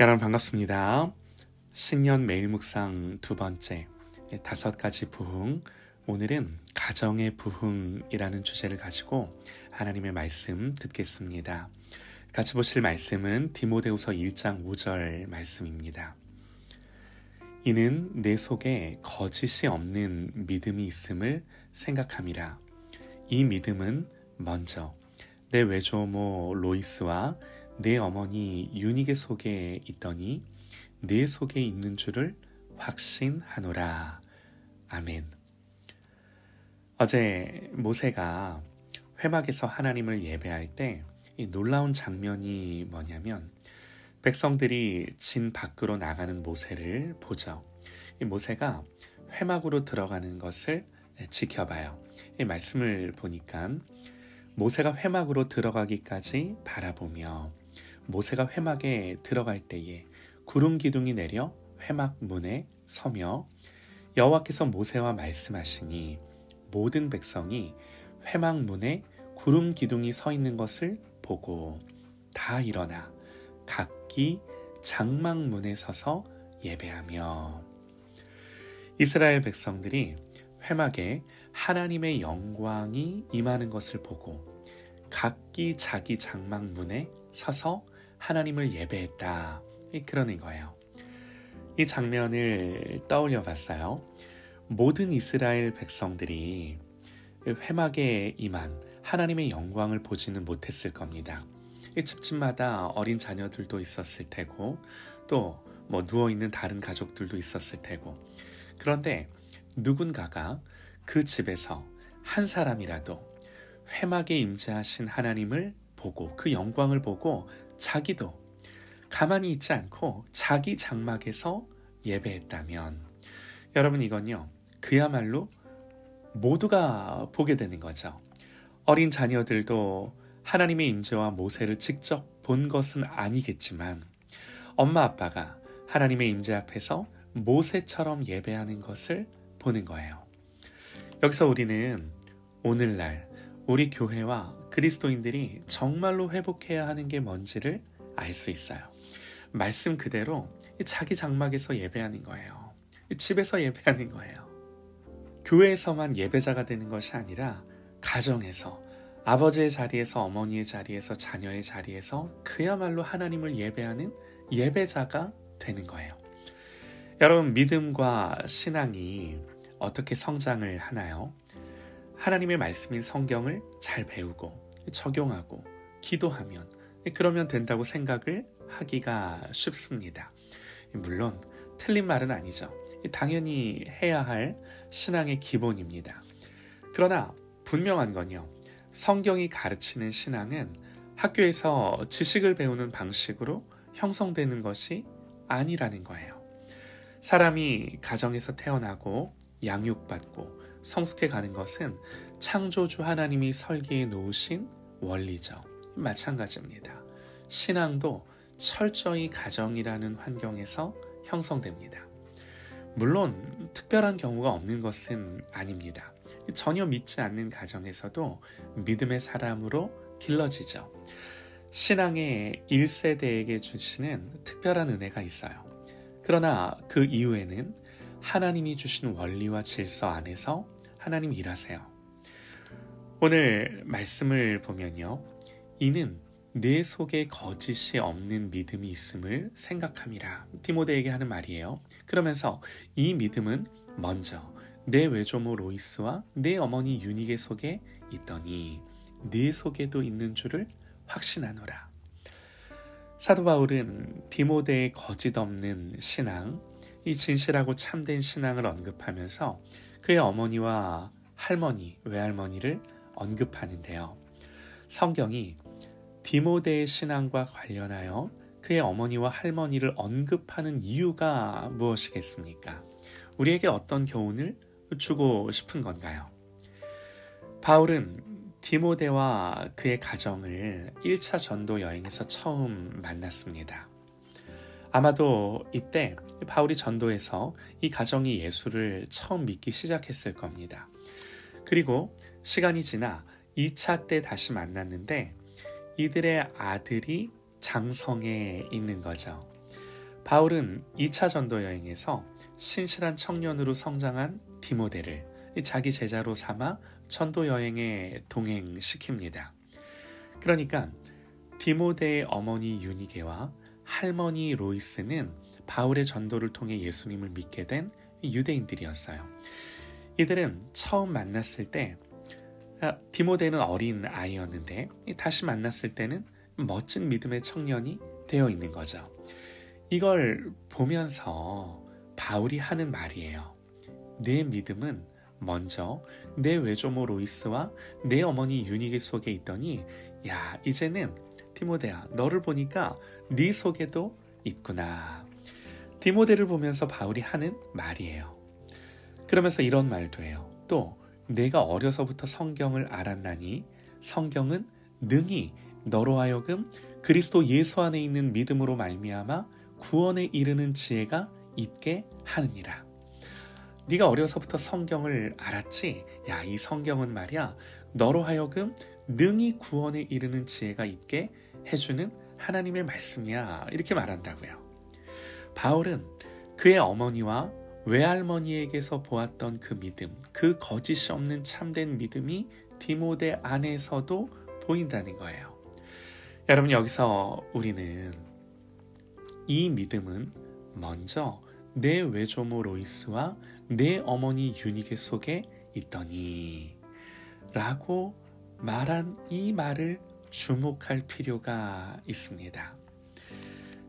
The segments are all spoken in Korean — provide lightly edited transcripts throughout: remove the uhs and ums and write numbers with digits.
여러분 반갑습니다. 신년 매일 묵상 두 번째 5가지 부흥, 오늘은 가정의 부흥이라는 주제를 가지고 하나님의 말씀 듣겠습니다. 같이 보실 말씀은 디모데후서 1장 5절 말씀입니다. 이는 내 속에 거짓이 없는 믿음이 있음을 생각함이라. 이 믿음은 먼저 내 외조모 로이스와 내 어머니 유니게 속에 있더니 내 속에 있는 줄을 확신하노라. 아멘. 어제 모세가 회막에서 하나님을 예배할 때 이 놀라운 장면이 뭐냐면 백성들이 진 밖으로 나가는 모세를 보죠. 이 모세가 회막으로 들어가는 것을 지켜봐요. 이 말씀을 보니까 모세가 회막으로 들어가기까지 바라보며 모세가 회막에 들어갈 때에 구름 기둥이 내려 회막 문에 서며 여호와께서 모세와 말씀하시니 모든 백성이 회막 문에 구름 기둥이 서 있는 것을 보고 다 일어나 각기 장막 문에 서서 예배하며. 이스라엘 백성들이 회막에 하나님의 영광이 임하는 것을 보고 각기 자기 장막 문에 서서 하나님을 예배했다. 그러는 거예요. 이 장면을 떠올려 봤어요. 모든 이스라엘 백성들이 회막에 임한 하나님의 영광을 보지는 못했을 겁니다. 집집마다 어린 자녀들도 있었을 테고 또 누워있는 다른 가족들도 있었을 테고, 그런데 누군가가 그 집에서 한 사람이라도 회막에 임재하신 하나님을 보고 그 영광을 보고 자기도 가만히 있지 않고 자기 장막에서 예배했다면, 여러분 이건요 그야말로 모두가 보게 되는 거죠. 어린 자녀들도 하나님의 임재와 모세를 직접 본 것은 아니겠지만 엄마 아빠가 하나님의 임재 앞에서 모세처럼 예배하는 것을 보는 거예요. 여기서 우리는 오늘날 우리 교회와 그리스도인들이 정말로 회복해야 하는 게 뭔지를 알 수 있어요. 말씀 그대로 자기 장막에서 예배하는 거예요. 집에서 예배하는 거예요. 교회에서만 예배자가 되는 것이 아니라 가정에서, 아버지의 자리에서, 어머니의 자리에서, 자녀의 자리에서 그야말로 하나님을 예배하는 예배자가 되는 거예요. 여러분, 믿음과 신앙이 어떻게 성장을 하나요? 하나님의 말씀인 성경을 잘 배우고 적용하고 기도하면, 그러면 된다고 생각을 하기가 쉽습니다. 물론 틀린 말은 아니죠. 당연히 해야 할 신앙의 기본입니다. 그러나 분명한 건요, 성경이 가르치는 신앙은 학교에서 지식을 배우는 방식으로 형성되는 것이 아니라는 거예요. 사람이 가정에서 태어나고 양육받고 성숙해 가는 것은 창조주 하나님이 설계해 놓으신 원리죠. 마찬가지입니다. 신앙도 철저히 가정이라는 환경에서 형성됩니다. 물론 특별한 경우가 없는 것은 아닙니다. 전혀 믿지 않는 가정에서도 믿음의 사람으로 길러지죠. 신앙의 1세대에게 주시는 특별한 은혜가 있어요. 그러나 그 이후에는 하나님이 주신 원리와 질서 안에서 하나님이 일하세요. 오늘 말씀을 보면요, 이는 내 속에 거짓이 없는 믿음이 있음을 생각함이라. 디모데에게 하는 말이에요. 그러면서 이 믿음은 먼저 내 외조모 로이스와 내 어머니 유니게 속에 있더니 네 속에도 있는 줄을 확신하노라. 사도 바울은 디모데의 거짓 없는 신앙, 이 진실하고 참된 신앙을 언급하면서 그의 어머니와 할머니, 외할머니를 언급하는데요. 성경이 디모데의 신앙과 관련하여 그의 어머니와 할머니를 언급하는 이유가 무엇이겠습니까? 우리에게 어떤 교훈을 주고 싶은 건가요? 바울은 디모데와 그의 가정을 1차 전도 여행에서 처음 만났습니다. 아마도 이때 바울이 전도해서 이 가정이 예수를 처음 믿기 시작했을 겁니다. 그리고 시간이 지나 2차 때 다시 만났는데 이들의 아들이 장성에 있는 거죠. 바울은 2차 전도 여행에서 신실한 청년으로 성장한 디모데를 자기 제자로 삼아 전도 여행에 동행시킵니다. 그러니까 디모데의 어머니 유니게와 할머니 로이스는 바울의 전도를 통해 예수님을 믿게 된 유대인들이었어요. 이들은 처음 만났을 때 디모데는 어린 아이였는데 다시 만났을 때는 멋진 믿음의 청년이 되어 있는 거죠. 이걸 보면서 바울이 하는 말이에요. 내 믿음은 먼저 내 외조모 로이스와 내 어머니 유니게 속에 있더니 야, 이제는 디모데야, 너를 보니까 네 속에도 있구나. 디모데를 보면서 바울이 하는 말이에요. 그러면서 이런 말도 해요. 또 내가 어려서부터 성경을 알았나니 성경은 능히 너로 하여금 그리스도 예수 안에 있는 믿음으로 말미암아 구원에 이르는 지혜가 있게 하느니라. 네가 어려서부터 성경을 알았지? 야, 이 성경은 말이야 너로 하여금 능히 구원에 이르는 지혜가 있게 해주는 하나님의 말씀이야. 이렇게 말한다고요. 바울은 그의 어머니와 외할머니에게서 보았던 그 믿음, 그 거짓이 없는 참된 믿음이 디모데 안에서도 보인다는 거예요. 여러분, 여기서 우리는 이 믿음은 먼저 내 외조모 로이스와 내 어머니 유니게 속에 있더니 라고 말한 이 말을 주목할 필요가 있습니다.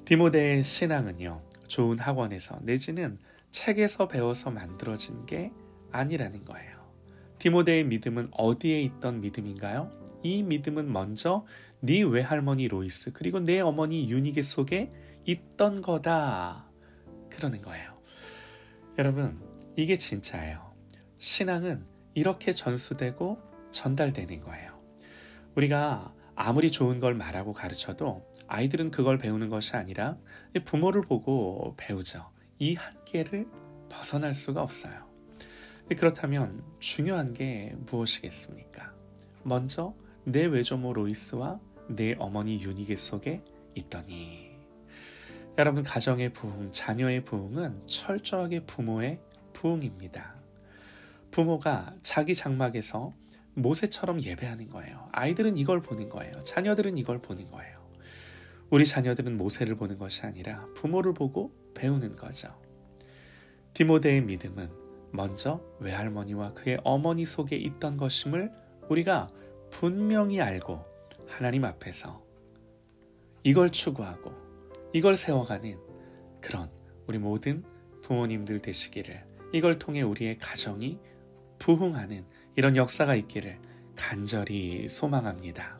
디모데의 신앙은요, 좋은 학원에서 내지는 책에서 배워서 만들어진 게 아니라는 거예요. 디모데의 믿음은 어디에 있던 믿음인가요? 이 믿음은 먼저 네 외할머니 로이스 그리고 내 어머니 유니게 속에 있던 거다. 그러는 거예요. 여러분, 이게 진짜예요. 신앙은 이렇게 전수되고 전달되는 거예요. 우리가 아무리 좋은 걸 말하고 가르쳐도 아이들은 그걸 배우는 것이 아니라 부모를 보고 배우죠. 이 한계를 벗어날 수가 없어요. 그렇다면 중요한 게 무엇이겠습니까? 먼저 내 외조모 로이스와 내 어머니 유니게 속에 있더니. 여러분, 가정의 부흥, 자녀의 부흥은 철저하게 부모의 부흥입니다. 부모가 자기 장막에서 모세처럼 예배하는 거예요. 아이들은 이걸 보는 거예요. 자녀들은 이걸 보는 거예요. 우리 자녀들은 모세를 보는 것이 아니라 부모를 보고 배우는 거죠. 디모데의 믿음은 먼저 외할머니와 그의 어머니 속에 있던 것임을 우리가 분명히 알고 하나님 앞에서 이걸 추구하고 이걸 세워가는 그런 우리 모든 부모님들 되시기를, 이걸 통해 우리의 가정이 부흥하는 이런 역사가 있기를 간절히 소망합니다.